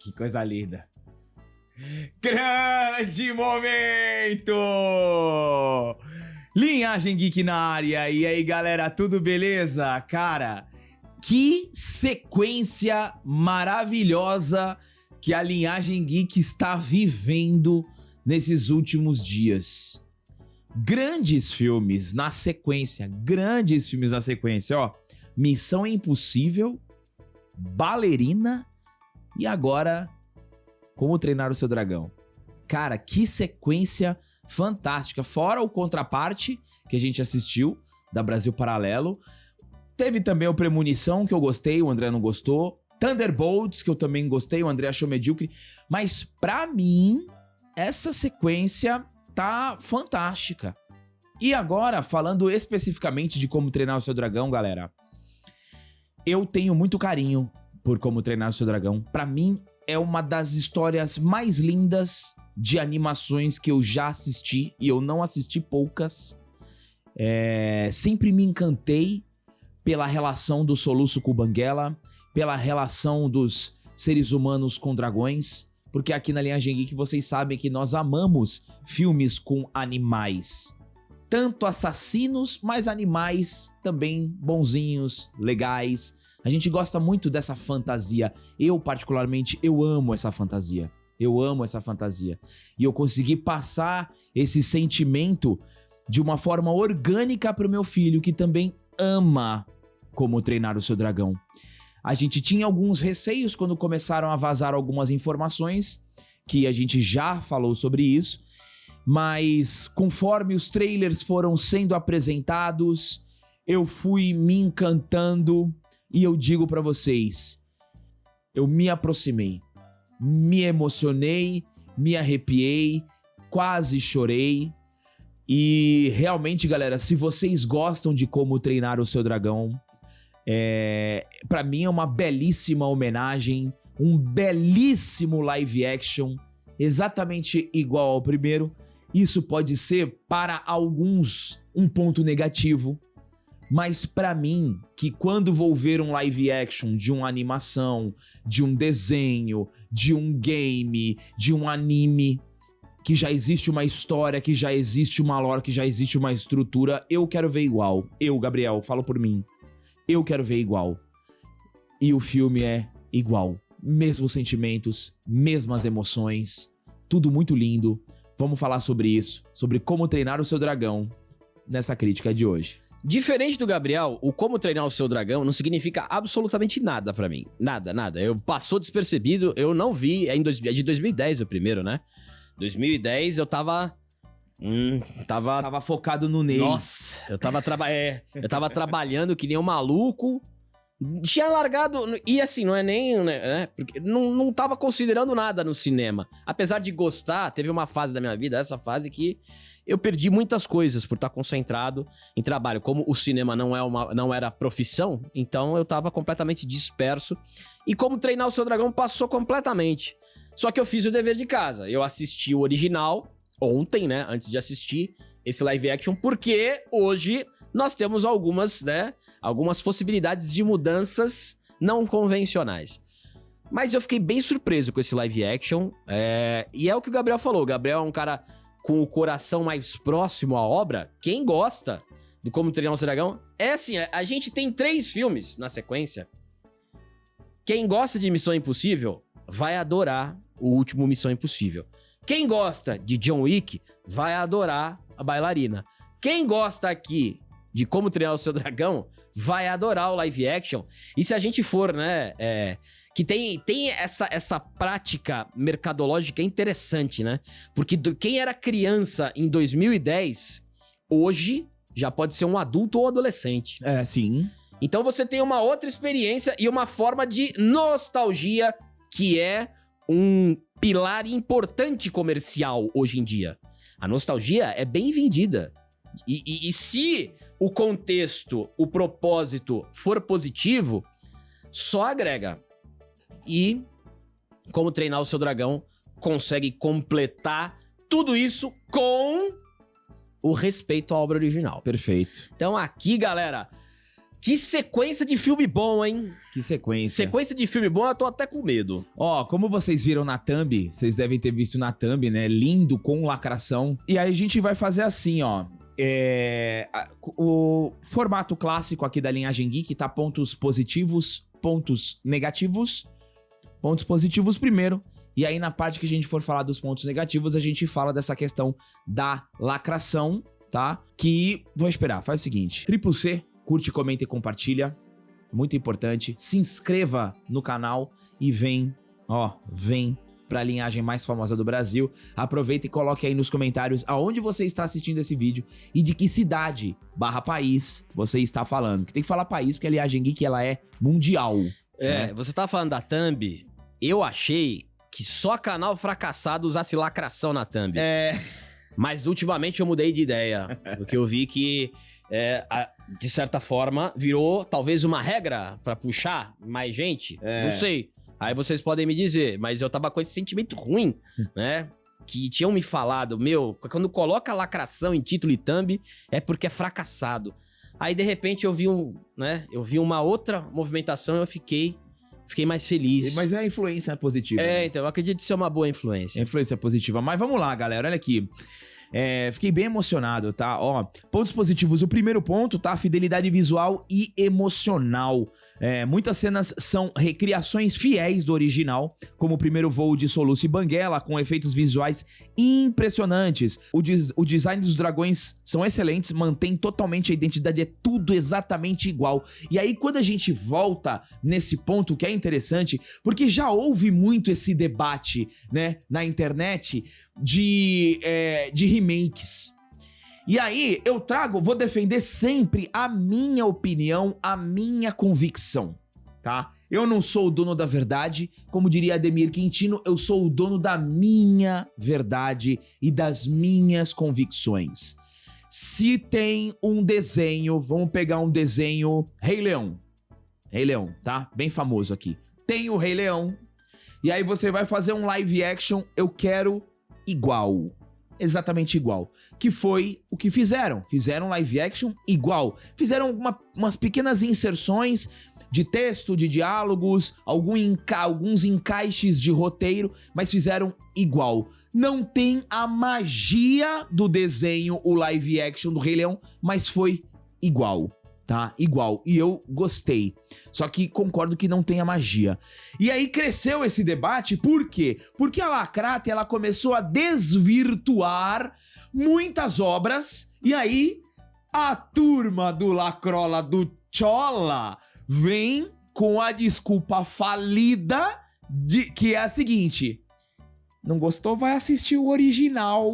Que coisa linda. Grande momento! Linhagem Geek na área. E aí, galera, tudo beleza? Cara, que sequência maravilhosa que a Linhagem Geek está vivendo nesses últimos dias. Grandes filmes na sequência, ó. Missão Impossível, Ballerina e agora Como Treinar o Seu Dragão. Cara, que sequência fantástica. Fora o Contraparte, que a gente assistiu, da Brasil Paralelo. Teve também o Premonição, que eu gostei, o André não gostou. Thunderbolts, que eu também gostei, o André achou medíocre. Mas pra mim, essa sequência tá fantástica. E agora, falando especificamente de Como Treinar o Seu Dragão, galera, eu tenho muito carinho por Como Treinar o Seu Dragão. Pra mim, é uma das histórias mais lindas de animações que eu já assisti, e eu não assisti poucas. Sempre me encantei pela relação do Soluço com o Banguela, pela relação dos seres humanos com dragões, porque aqui na Linhagem Geek vocês sabem que nós amamos filmes com animais. Tanto assassinos, mas animais também bonzinhos, legais. A gente gosta muito dessa fantasia. Eu, particularmente, eu amo essa fantasia. E eu consegui passar esse sentimento de uma forma orgânica pro meu filho, que também ama Como Treinar o Seu Dragão. A gente tinha alguns receios quando começaram a vazar algumas informações, que a gente já falou sobre isso. Mas conforme os trailers foram sendo apresentados, eu fui me encantando e eu digo pra vocês, eu me aproximei, me emocionei, me arrepiei, quase chorei. E realmente, galera, se vocês gostam de Como Treinar o Seu Dragão, pra mim é uma belíssima homenagem, um belíssimo live action, exatamente igual ao primeiro. Isso pode ser, para alguns, um ponto negativo, mas pra mim, que quando vou ver um live action de uma animação, de um desenho, de um game, de um anime, que já existe uma história, que já existe uma lore, que já existe uma estrutura, eu quero ver igual. Eu, Gabriel, falo por mim. Eu quero ver igual. E o filme é igual. Mesmos sentimentos, mesmas emoções, tudo muito lindo. Vamos falar sobre isso, sobre Como Treinar o Seu Dragão, nessa crítica de hoje. Diferente do Gabriel, o Como Treinar o Seu Dragão não significa absolutamente nada pra mim. Nada. Passou despercebido, eu não vi, é de 2010 o primeiro, né? 2010 eu tava focado no Ney. Nossa, eu tava trabalhando que nem um maluco. Tinha largado, e assim, não é nem, né, porque não tava considerando nada no cinema. Apesar de gostar, teve uma fase da minha vida, essa fase que eu perdi muitas coisas por estar concentrado em trabalho. Como o cinema não era profissão, então eu tava completamente disperso. E Como Treinar o Seu Dragão passou completamente. Só que eu fiz o dever de casa. Eu assisti o original ontem, né, antes de assistir esse live action, porque hoje nós temos algumas possibilidades de mudanças não convencionais. Mas eu fiquei bem surpreso com esse live action, e é o que o Gabriel falou. O Gabriel é um cara com o coração mais próximo à obra. Quem gosta de Como Treinar o Seu Dragão, é assim, a gente tem 3 filmes na sequência. Quem gosta de Missão Impossível vai adorar o último Missão Impossível. Quem gosta de John Wick vai adorar a Bailarina. Quem gosta aqui de Como Treinar o Seu Dragão vai adorar o live action. E se a gente for, né, que tem essa prática mercadológica interessante, né? Porque quem era criança em 2010, hoje já pode ser um adulto ou adolescente. Sim. Então você tem uma outra experiência e uma forma de nostalgia que é um pilar importante comercial hoje em dia. A nostalgia é bem vendida. E se o contexto, o propósito for positivo, só agrega. E Como Treinar o Seu Dragão consegue completar tudo isso com o respeito à obra original. Perfeito. Então aqui, galera, Que sequência de filme bom, hein? Que sequência. Sequência de filme bom, eu tô até com medo. Ó, como vocês viram na thumb, vocês devem ter visto na thumb, né? Lindo, com lacração. E aí a gente vai fazer assim, ó. O formato clássico aqui da Linhagem Geek tá pontos positivos, pontos negativos. Pontos positivos primeiro. E aí na parte que a gente for falar dos pontos negativos, a gente fala dessa questão da lacração, tá? Que, vou esperar, faz o seguinte. C, curte, comenta e compartilha. Muito importante. Se inscreva no canal e vem pra linhagem mais famosa do Brasil. Aproveita e coloque aí nos comentários aonde você está assistindo esse vídeo e de que cidade / país você está falando. Que tem que falar país porque a Linhagem Geek ela é mundial. Né? Você tava falando da thumb, eu achei que só canal fracassado usasse lacração na thumb. Mas ultimamente eu mudei de ideia, porque eu vi que, de certa forma, virou talvez uma regra pra puxar mais gente. Não sei. Aí vocês podem me dizer, mas eu tava com esse sentimento ruim, né? Que tinham me falado, quando coloca lacração em título e thumb, é porque é fracassado. Aí, de repente, eu vi uma outra movimentação e eu fiquei mais feliz. Mas é a influência positiva. Né? Então, eu acredito ser uma boa influência. Influência positiva. Mas vamos lá, galera, olha aqui. Fiquei bem emocionado, tá? Ó, pontos positivos. O primeiro ponto, tá? Fidelidade visual e emocional. Muitas cenas são recriações fiéis do original, como o primeiro voo de Soluço e Banguela, com efeitos visuais impressionantes. O design dos dragões são excelentes, mantém totalmente a identidade, é tudo exatamente igual. E aí, quando a gente volta nesse ponto, que é interessante, porque já houve muito esse debate, né, na internet de remakes. E aí, vou defender sempre a minha opinião, a minha convicção, tá? Eu não sou o dono da verdade, como diria Ademir Quintino, eu sou o dono da minha verdade e das minhas convicções. Se tem um desenho, vamos pegar um desenho Rei Leão, tá? Bem famoso aqui. Tem o Rei Leão, e aí você vai fazer um live action, eu quero igual. Exatamente igual. Que foi o que fizeram. Fizeram live action igual. Fizeram umas pequenas inserções de texto, de diálogos, alguns encaixes de roteiro, mas fizeram igual. Não tem a magia do desenho, o live action do Rei Leão, mas foi igual. Tá? Igual. E eu gostei. Só que concordo que não tem a magia. E aí cresceu esse debate, por quê? Porque a Lacrate, ela começou a desvirtuar muitas obras, e aí a turma do Lacrola, do Chola, vem com a desculpa falida, que é a seguinte: não gostou? Vai assistir o original.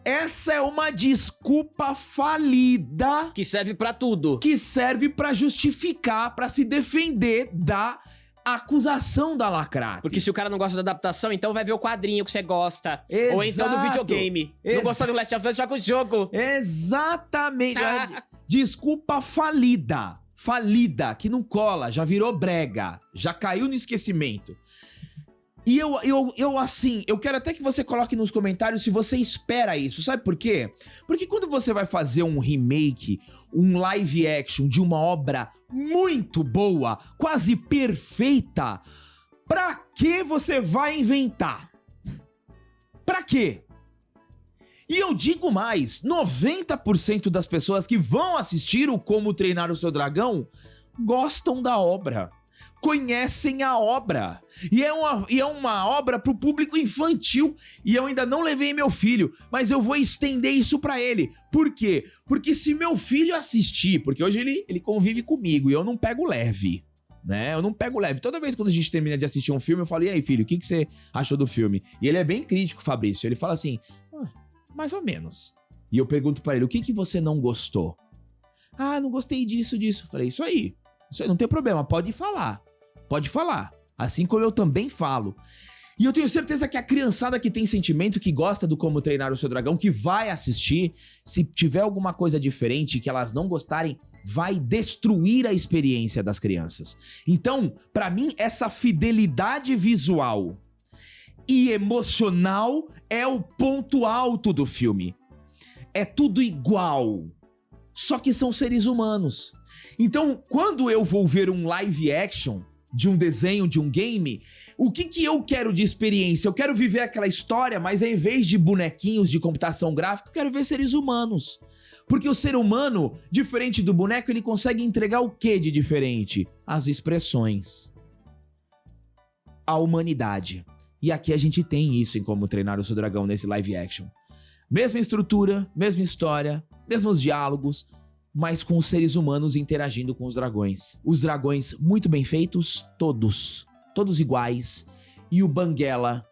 Essa é uma desculpa falida. Que serve pra tudo. Que serve pra justificar, pra se defender da acusação da Lacrate. Porque se o cara não gosta da adaptação, então vai ver o quadrinho que você gosta. Exato. Ou então do videogame. Não gostou do Last of Us, joga o jogo. Exatamente. Desculpa falida. Falida, que não cola, já virou brega. Já caiu no esquecimento. E eu quero até que você coloque nos comentários se você espera isso. Sabe por quê? Porque quando você vai fazer um remake, um live action de uma obra muito boa, quase perfeita, pra que você vai inventar? Pra quê? E eu digo mais, 90% das pessoas que vão assistir o Como Treinar o Seu Dragão gostam da obra. Conhecem a obra. E é uma obra pro público infantil. E eu ainda não levei meu filho, mas eu vou estender isso pra ele. Por quê? Porque se meu filho assistir, porque hoje ele convive comigo e eu não pego leve, né? Eu não pego leve. Toda vez quando a gente termina de assistir um filme, eu falo: e aí, filho, o que você achou do filme? E ele é bem crítico, Fabrício. Ele fala assim: mais ou menos. E eu pergunto pra ele: o que você não gostou? Ah, não gostei disso. Falei: isso aí, não tem problema, pode falar. Pode falar, assim como eu também falo. E eu tenho certeza que a criançada que tem sentimento, que gosta do Como Treinar o Seu Dragão, que vai assistir, se tiver alguma coisa diferente que elas não gostarem, vai destruir a experiência das crianças. Então, pra mim, essa fidelidade visual e emocional é o ponto alto do filme. É tudo igual, só que são seres humanos. Então, quando eu vou ver um live action de um desenho, de um game, o que eu quero de experiência? Eu quero viver aquela história, mas ao invés de bonequinhos de computação gráfica, eu quero ver seres humanos. Porque o ser humano, diferente do boneco, ele consegue entregar o que de diferente? As expressões. A humanidade. E aqui a gente tem isso em Como Treinar o Seu Dragão nesse live action. Mesma estrutura, mesma história, mesmos diálogos, mas com os seres humanos interagindo com os dragões. Os dragões muito bem feitos, todos iguais. E o Banguela,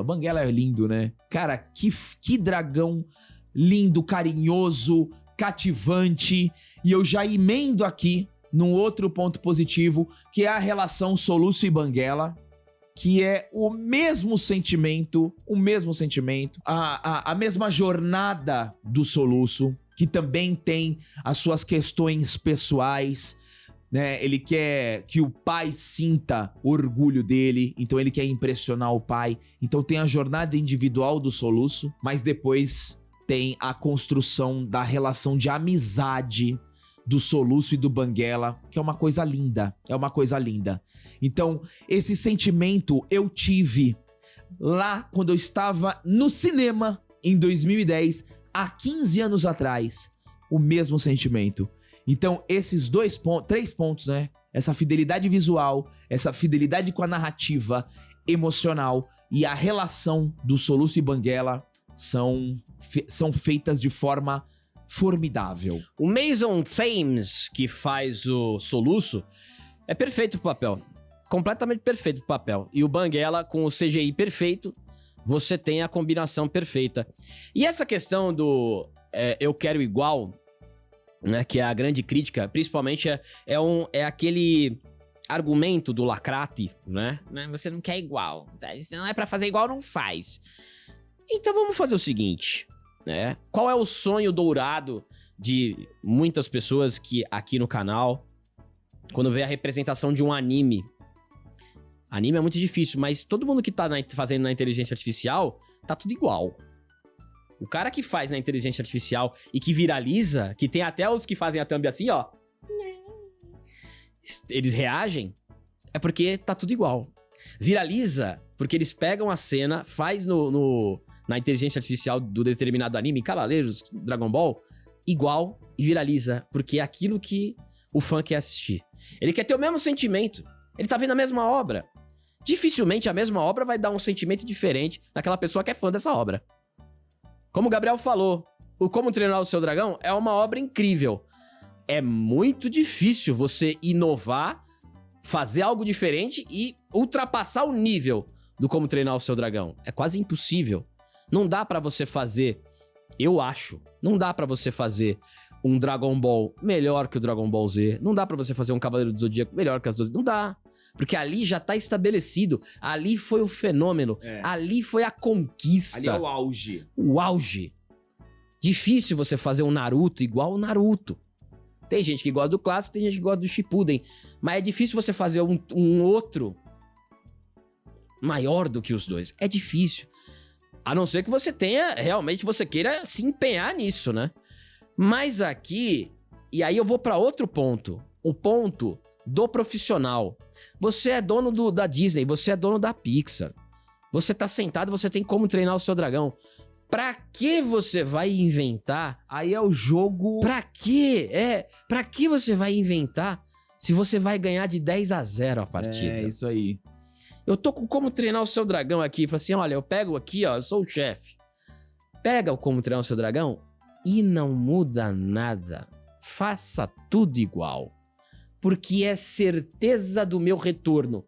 Banguela é lindo, né? Cara, que dragão lindo, carinhoso, cativante. E eu já emendo aqui num outro ponto positivo, que é a relação Soluço e Banguela, que é o mesmo sentimento, a mesma jornada do Soluço, que também tem as suas questões pessoais, né? Ele quer que o pai sinta orgulho dele, então ele quer impressionar o pai. Então tem a jornada individual do Soluço, mas depois tem a construção da relação de amizade do Soluço e do Banguela, que é uma coisa linda, Então, esse sentimento eu tive lá quando eu estava no cinema em 2010, há 15 anos atrás, o mesmo sentimento. Então, esses 3 pontos, né? Essa fidelidade visual, essa fidelidade com a narrativa emocional e a relação do Soluço e Banguela são feitas de forma formidável. O Mason Thames, que faz o Soluço, é perfeito pro papel. Completamente perfeito pro papel. E o Banguela, com o CGI perfeito, você tem a combinação perfeita. E essa questão do eu quero igual, né, que é a grande crítica, principalmente é aquele argumento do Lacrate, né? Você não quer igual. Se não é pra fazer igual, não faz. Então vamos fazer o seguinte, né? Qual é o sonho dourado de muitas pessoas que aqui no canal, quando vê a representação de um anime? Anime é muito difícil, mas todo mundo que tá fazendo na inteligência artificial, tá tudo igual. O cara que faz na inteligência artificial e que viraliza, que tem até os que fazem a thumb assim, ó. Eles reagem, é porque tá tudo igual. Viraliza, porque eles pegam a cena, faz na inteligência artificial do determinado anime, Cavaleiros, Dragon Ball, igual e viraliza, porque é aquilo que o fã quer assistir. Ele quer ter o mesmo sentimento, ele tá vendo a mesma obra. Dificilmente a mesma obra vai dar um sentimento diferente naquela pessoa que é fã dessa obra. Como o Gabriel falou, o Como Treinar o Seu Dragão é uma obra incrível. É muito difícil você inovar, fazer algo diferente e ultrapassar o nível do Como Treinar o Seu Dragão. É quase impossível. Não dá pra você fazer, eu acho, não dá pra você fazer um Dragon Ball melhor que o Dragon Ball Z. Não dá pra você fazer um Cavaleiro do Zodíaco melhor que as 12. Não dá. Porque ali já tá estabelecido. Ali foi o fenômeno. Ali foi a conquista. Ali é o auge. O auge. Difícil você fazer um Naruto igual o Naruto. Tem gente que gosta do clássico, tem gente que gosta do Shippuden. Mas é difícil você fazer um outro maior do que os dois. É difícil. A não ser que você tenha, realmente você queira se empenhar nisso, né? Mas aqui, e aí eu vou pra outro ponto. O ponto do profissional. Você é dono da Disney, você é dono da Pixar. Você tá sentado, você tem Como Treinar o Seu Dragão. Pra que você vai inventar? Aí é o jogo... Pra quê? Pra que você vai inventar se você vai ganhar de 10-0 a partida? É, isso aí. Eu tô com Como Treinar o Seu Dragão aqui. Falei assim, olha, eu pego aqui, ó, eu sou o chefe. Pega o Como Treinar o Seu Dragão e não muda nada. Faça tudo igual. Porque é certeza do meu retorno.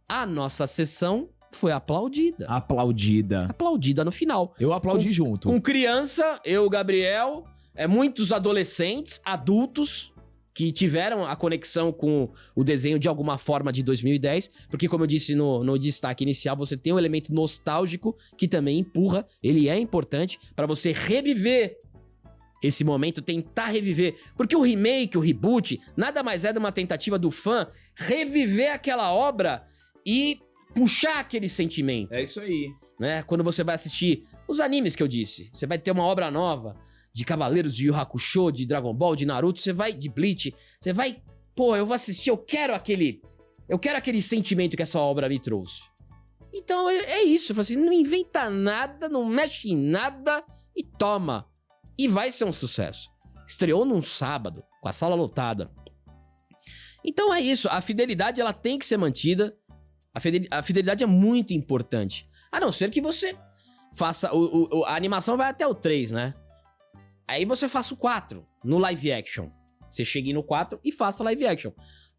A nossa sessão foi aplaudida. Aplaudida no final. Eu aplaudi junto. Com criança, eu, Gabriel, muitos adolescentes, adultos, que tiveram a conexão com o desenho de alguma forma de 2010, porque como eu disse no destaque inicial, você tem um elemento nostálgico que também empurra, ele é importante para você reviver esse momento, tentar reviver, porque o remake, o reboot, nada mais é de uma tentativa do fã reviver aquela obra e puxar aquele sentimento. É isso aí. Né? Quando você vai assistir os animes que eu disse, você vai ter uma obra nova de Cavaleiros de Yu Hakusho, de Dragon Ball, de Naruto, você vai de Bleach, você vai, pô, eu vou assistir, eu quero aquele sentimento que essa obra me trouxe. Então é isso, eu falo assim, não inventa nada, não mexe em nada e toma. E vai ser um sucesso. Estreou num sábado, com a sala lotada. Então é isso, a fidelidade ela tem que ser mantida. A fidelidade é muito importante. A não ser que você faça... a animação vai até o 3, né? Aí você faça o 4 no live action. Você chegue no 4 e faça live action.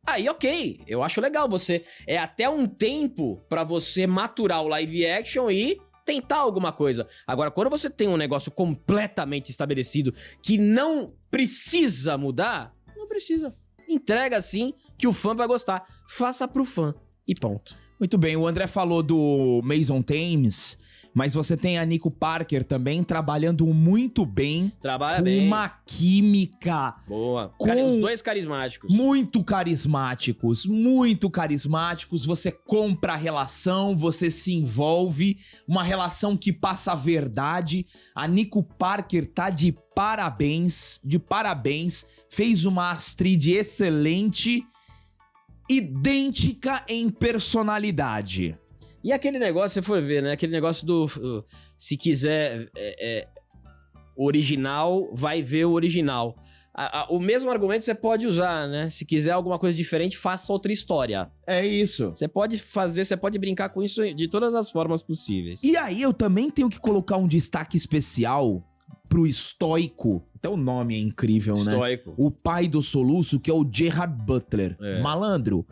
Aí, ok, eu acho legal você... É até um tempo pra você maturar o live action e tentar alguma coisa. Agora, quando você tem um negócio completamente estabelecido que não precisa mudar, não precisa. Entrega assim que o fã vai gostar. Faça pro fã e ponto. Muito bem, o André falou do Mason Thames, mas você tem a Nico Parker também trabalhando muito bem. Trabalha com bem. uma química. Boa. Com Os dois carismáticos. Muito carismáticos, muito carismáticos. Você compra a relação, você se envolve. Uma relação que passa a verdade. A Nico Parker tá de parabéns, Fez uma Astrid excelente, idêntica em personalidade. E aquele negócio, se você for ver, né? Aquele negócio do... se quiser original, vai ver o original. O mesmo argumento você pode usar, né? Se quiser alguma coisa diferente, faça outra história. É isso. Você pode fazer, você pode brincar com isso de todas as formas possíveis. E aí eu também tenho que colocar um destaque especial pro Estoico. Até o nome é incrível, né? Estoico. O pai do soluço, que é o Gerard Butler. É. Malandro,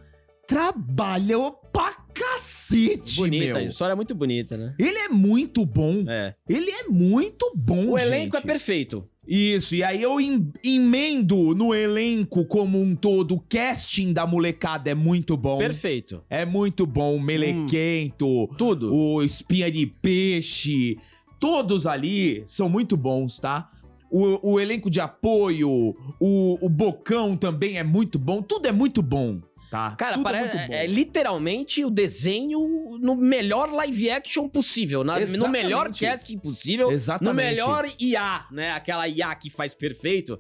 trabalhou pra cacete, Bonita, a meu. história é muito bonita, né? Ele é muito bom. É. Ele é muito bom, O elenco é gente. perfeito. Isso, e aí eu emendo no elenco como um todo. O casting da molecada é muito bom. Perfeito. É muito bom. O Melequento, Tudo. o Espinha de Peixe, todos ali são muito bons, tá? O elenco de apoio, o Bocão também é muito bom. Tudo é muito bom, tá? Cara, Tudo parece muito bom. é literalmente o desenho no melhor live action possível, no Exatamente. melhor casting possível, Exatamente. no melhor IA, né? Aquela IA que faz perfeito.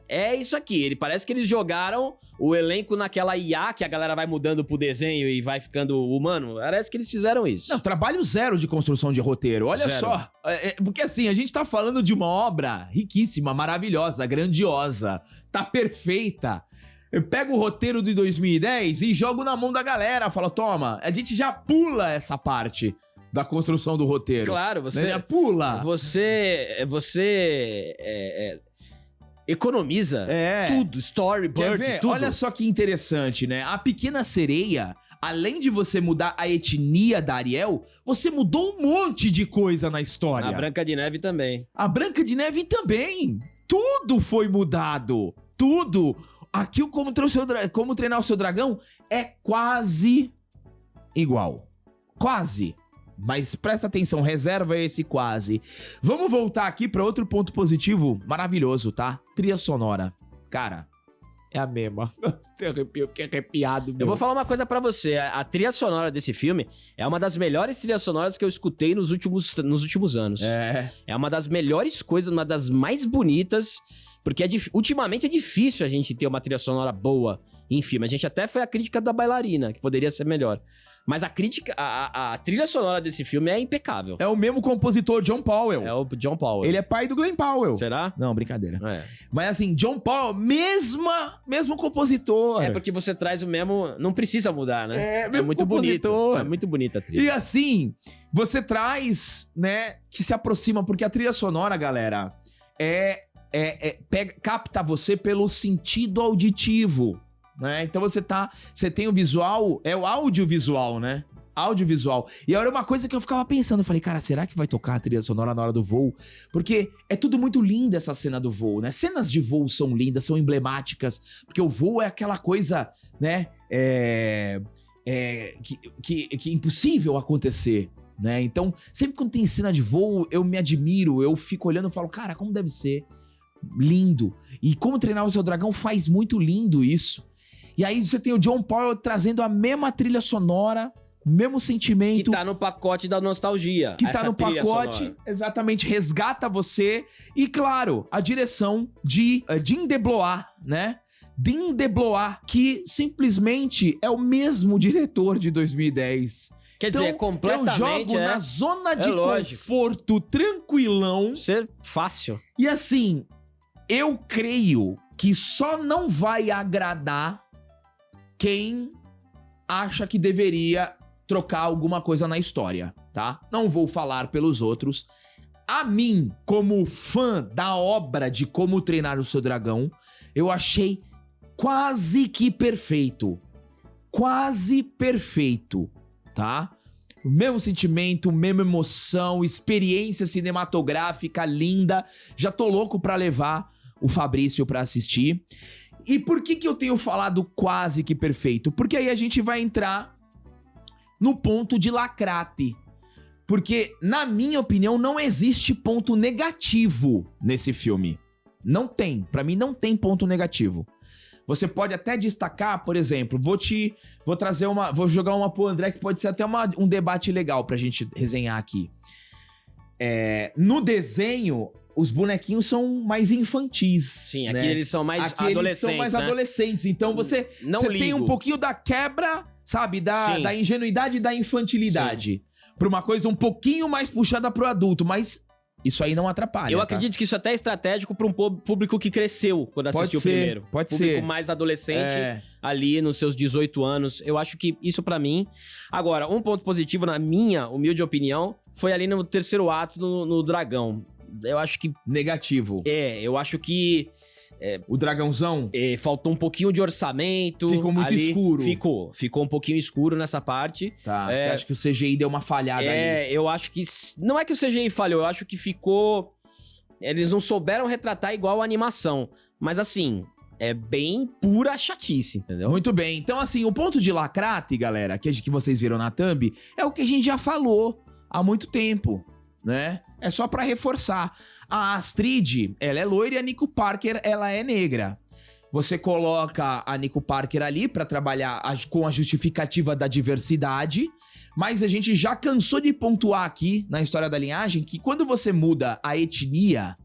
É isso aqui. Ele parece que eles jogaram o elenco naquela IA que a galera vai mudando pro desenho e vai ficando humano. Parece que eles fizeram isso. Não, trabalho zero de construção de roteiro. Olha Zero. só. Porque assim, a gente tá falando de uma obra riquíssima, maravilhosa, grandiosa. Tá perfeita. Eu pego o roteiro de 2010 e jogo na mão da galera. Falo, toma, a gente já pula essa parte da construção do roteiro. Claro, você Já pula. economiza tudo, storyboard, Quer ver? tudo. Olha só que interessante, né? A Pequena Sereia, além de você mudar a etnia da Ariel, você mudou um monte de coisa na história. A Branca de Neve também. A Branca de Neve também. Tudo foi mudado. Tudo. Aqui o Como Treinar o Seu Dragão é quase igual. Quase. Mas presta atenção, reserva esse quase. Vamos voltar aqui pra outro ponto positivo maravilhoso, tá? Trilha sonora. Cara, é a mesma. Que arrepiado, meu. Eu vou falar uma coisa pra você. A trilha sonora desse filme é uma das melhores trilhas sonoras que eu escutei nos últimos anos. É uma das melhores coisas, uma das mais bonitas. Porque ultimamente é difícil a gente ter uma trilha sonora boa em filme. A gente até foi a crítica da Bailarina, que poderia ser melhor. Mas a trilha sonora desse filme é impecável. É o mesmo compositor, John Powell. É o John Powell. Ele é pai do Glenn Powell. Será? Não, brincadeira. É. Mas assim, John Powell, mesmo compositor. É porque você traz o mesmo... Não precisa mudar, né? É, mesmo muito compositor. bonito. É muito bonita a trilha. E assim, você traz, né, que se aproxima, porque a trilha sonora, galera, capta você pelo sentido auditivo, né? Então você tem o visual, é o audiovisual, né? Audiovisual. E era uma coisa que eu ficava pensando, eu falei, cara, será que vai tocar a trilha sonora na hora do voo? Porque é tudo muito lindo essa cena do voo, né? Cenas de voo são lindas, são emblemáticas, porque o voo é aquela coisa, né? Que é impossível acontecer, né? Então, sempre quando tem cena de voo, eu me admiro, eu fico olhando e falo, cara, como deve ser lindo. E Como Treinar o Seu Dragão faz muito lindo isso. E aí você tem o John Powell trazendo a mesma trilha sonora mesmo sentimento. Que tá no pacote da nostalgia. Que tá essa no trilha pacote, sonora. exatamente, resgata você. E, claro, a direção de Dean DeBlois, né? Dean DeBlois, que simplesmente é o mesmo diretor de 2010. Quer dizer, é completamente... eu jogo na zona de lógico. conforto, tranquilão. Ser fácil. E assim, eu creio que só não vai agradar quem acha que deveria trocar alguma coisa na história, tá? Não vou falar pelos outros. A mim, como fã da obra de Como Treinar o Seu Dragão, eu achei quase que perfeito. Quase perfeito, tá? O mesmo sentimento, mesma emoção, experiência cinematográfica linda. Já tô louco pra levar o Fabrício pra assistir. E por que eu tenho falado quase que perfeito? Porque aí a gente vai entrar no ponto de lacrate. Porque, na minha opinião, não existe ponto negativo nesse filme. Não tem. Pra mim, não tem ponto negativo. Você pode até destacar, por exemplo, vou jogar uma pro André que pode ser até um debate legal pra gente resenhar aqui. No desenho, os bonequinhos são mais infantis. Sim, né? aqui eles são mais Aqui adolescentes, eles são mais né? adolescentes. Então você tem um pouquinho da quebra, sabe? Da ingenuidade e da infantilidade. Pra uma coisa um pouquinho mais puxada pro adulto, mas isso aí não atrapalha. Eu tá? acredito que isso até é estratégico pra um público que cresceu quando assistiu o primeiro. Pode Público ser. mais adolescente, ali nos seus 18 anos. Eu acho que isso pra mim... Agora, um ponto positivo, na minha humilde opinião, foi ali no terceiro ato no Dragão. Eu acho que... Negativo. eu acho que... O dragãozão faltou um pouquinho de orçamento. ficou muito ali. escuro. Ficou um pouquinho escuro nessa parte. Tá, você acha que o CGI deu uma falhada ali? Eu acho que... Não é que o CGI falhou, eu acho que ficou... Eles não souberam retratar igual a animação. Mas assim, é bem pura chatice, entendeu? Muito bem. Então, assim, o ponto de lacrate, galera, que vocês viram na thumb, é o que a gente já falou há muito tempo, né? É só pra reforçar. A Astrid, ela é loira e a Nico Parker, ela é negra. Você coloca a Nico Parker ali pra trabalhar com a justificativa da diversidade, mas a gente já cansou de pontuar aqui na história da linhagem que quando você muda a etnia,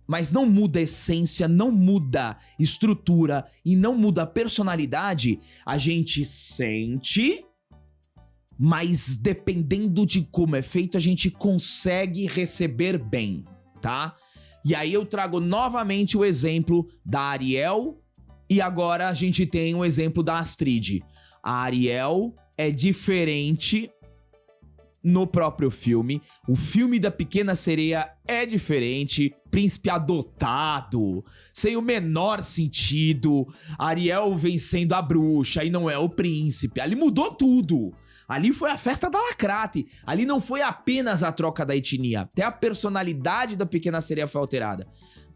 mas não muda a essência, não muda estrutura e não muda a personalidade, a gente sente, mas dependendo de como é feito, a gente consegue receber bem, tá? E aí eu trago novamente o exemplo da Ariel e agora a gente tem o exemplo da Astrid. A Ariel é diferente no próprio filme. O filme da Pequena Sereia é diferente. Príncipe adotado, sem o menor sentido. Ariel vencendo a bruxa e não é o príncipe. Ali mudou tudo. Ali foi a festa da lacrate. Ali não foi apenas a troca da etnia. Até a personalidade da Pequena Sereia foi alterada.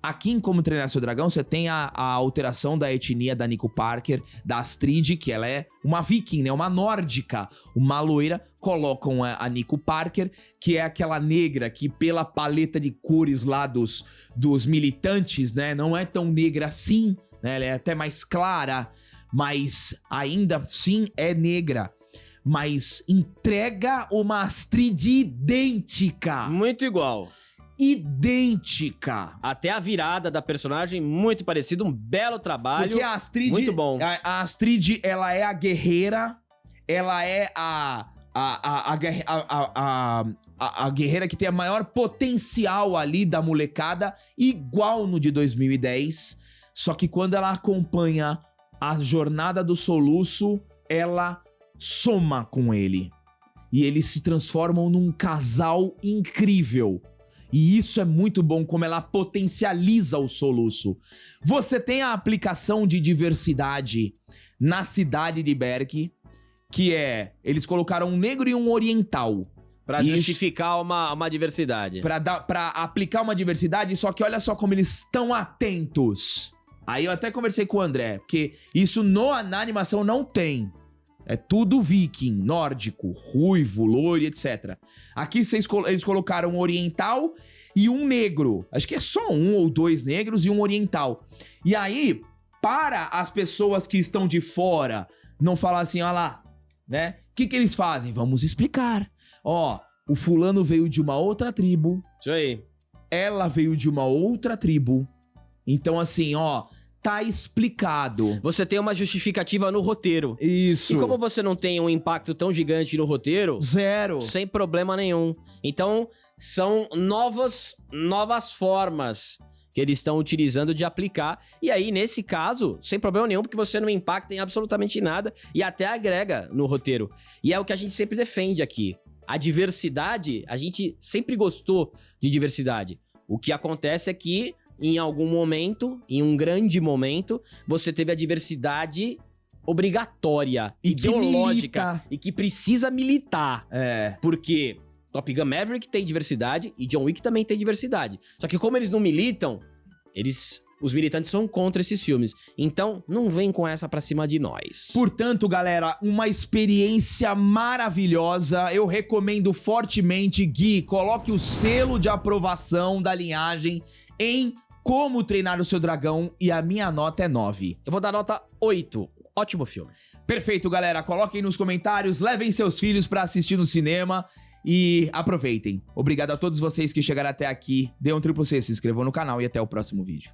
Aqui em Como Treinar Seu Dragão, você tem a alteração da etnia da Nico Parker, da Astrid, que ela é uma viking, né? Uma nórdica, uma loira. Colocam a Nico Parker, que é aquela negra que pela paleta de cores lá dos militantes, né? Não é tão negra assim, né? Ela é até mais clara, mas ainda assim é negra. Mas entrega uma Astrid idêntica. Muito igual. Idêntica. Até a virada da personagem, muito parecido, um belo trabalho. Porque a Astrid... Muito bom. A Astrid, ela é a guerreira, ela é a guerreira que tem a maior potencial ali da molecada, igual no de 2010. Só que quando ela acompanha a jornada do soluço, ela soma com ele. E eles se transformam num casal incrível. E isso é muito bom, como ela potencializa o soluço. Você tem a aplicação de diversidade na cidade de Berk, que é... Eles colocaram um negro e um oriental. Pra justificar uma diversidade. Pra aplicar uma diversidade, só que olha só como eles estão atentos. Aí eu até conversei com o André, porque isso na animação não tem. É tudo viking, nórdico, ruivo, loiro, etc. Aqui eles colocaram um oriental e um negro. Acho que é só um ou dois negros e um oriental. E aí, para as pessoas que estão de fora não falar assim, olha lá, né? O que eles fazem? Vamos explicar. Ó, o fulano veio de uma outra tribo, Isso aí. ela veio de uma outra tribo. Então, assim, ó, tá explicado. Você tem uma justificativa no roteiro. Isso. E como você não tem um impacto tão gigante no roteiro, Zero. sem problema nenhum. Então, são novas formas que eles estão utilizando de aplicar. E aí, nesse caso, sem problema nenhum, porque você não impacta em absolutamente nada e até agrega no roteiro. E é o que a gente sempre defende aqui. A diversidade, a gente sempre gostou de diversidade. O que acontece é que, em algum momento, em um grande momento, você teve a diversidade obrigatória, E que ideológica, milita. e que precisa militar. É. Porque Top Gun Maverick tem diversidade e John Wick também tem diversidade. Só que como eles não militam, os militantes são contra esses filmes. Então, não vem com essa pra cima de nós. Portanto, galera, uma experiência maravilhosa. Eu recomendo fortemente, Gui, coloque o selo de aprovação da linhagem em Como Treinar o Seu Dragão e a minha nota é 9. Eu vou dar nota 8. Ótimo filme. Perfeito, galera. Coloquem nos comentários, levem seus filhos pra assistir no cinema e aproveitem. Obrigado a todos vocês que chegaram até aqui. Dê um triplo C, se inscrevam no canal e até o próximo vídeo.